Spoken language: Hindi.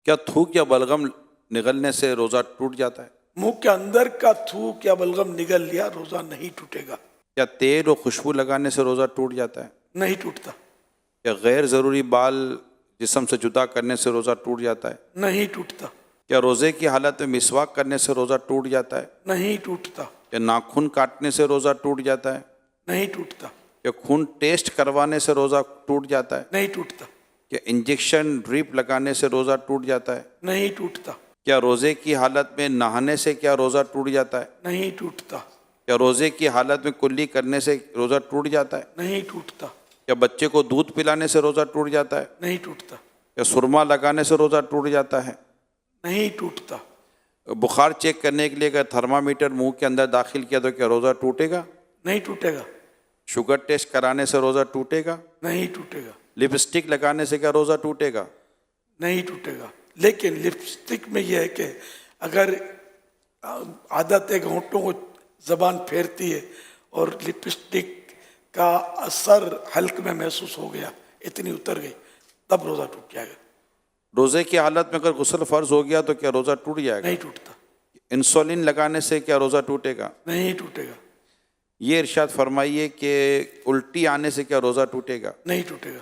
क्या थूक या बलगम निगलने से रोजा टूट जाता है? मुंह के अंदर का थूक या बलगम निगल लिया, रोजा नहीं टूटेगा। क्या तेल और खुशबू लगाने से रोजा टूट जाता है? नहीं टूटता। क्या गैर जरूरी बाल जिस्म से जुदा करने से रोजा टूट जाता है? नहीं टूटता। क्या रोजे की हालत में मिसवाक करने से रोजा टूट जाता है? नहीं टूटता। क्या नाखून काटने से रोजा टूट जाता है? नहीं टूटता। क्या खून टेस्ट करवाने से रोजा टूट जाता है? नहीं टूटता। क्या इंजेक्शन ड्रिप लगाने से रोजा टूट जाता है? नहीं टूटता। क्या रोजे की हालत में नहाने से क्या रोजा टूट जाता है? नहीं टूटता। क्या रोजे की हालत में कुल्ली करने से रोजा टूट जाता है? नहीं टूटता। क्या बच्चे को दूध पिलाने से रोजा टूट जाता है? नहीं टूटता। क्या सुरमा लगाने से रोजा टूट जाता है? नहीं टूटता। बुखार चेक करने के लिए अगर थर्मामीटर मुंह के अंदर दाखिल किया तो क्या रोजा टूटेगा? नहीं टूटेगा। शुगर टेस्ट कराने से रोजा टूटेगा? नहीं टूटेगा। लिपस्टिक लगाने से क्या रोजा टूटेगा? नहीं टूटेगा। लेकिन लिपस्टिक में यह है कि अगर आदत है होंठों को जबान फेरती है और लिपस्टिक का असर हल्क में महसूस हो गया, इतनी उतर गई, तब रोजा टूट जाएगा। रोजे की हालत में अगर गुस्ल फर्ज हो गया तो क्या रोजा टूट जाएगा? नहीं टूटता। इंसुलिन लगाने से क्या रोजा टूटेगा? नहीं टूटेगा। ये इरशाद फरमाइए कि उल्टी आने से क्या रोजा टूटेगा? नहीं टूटेगा।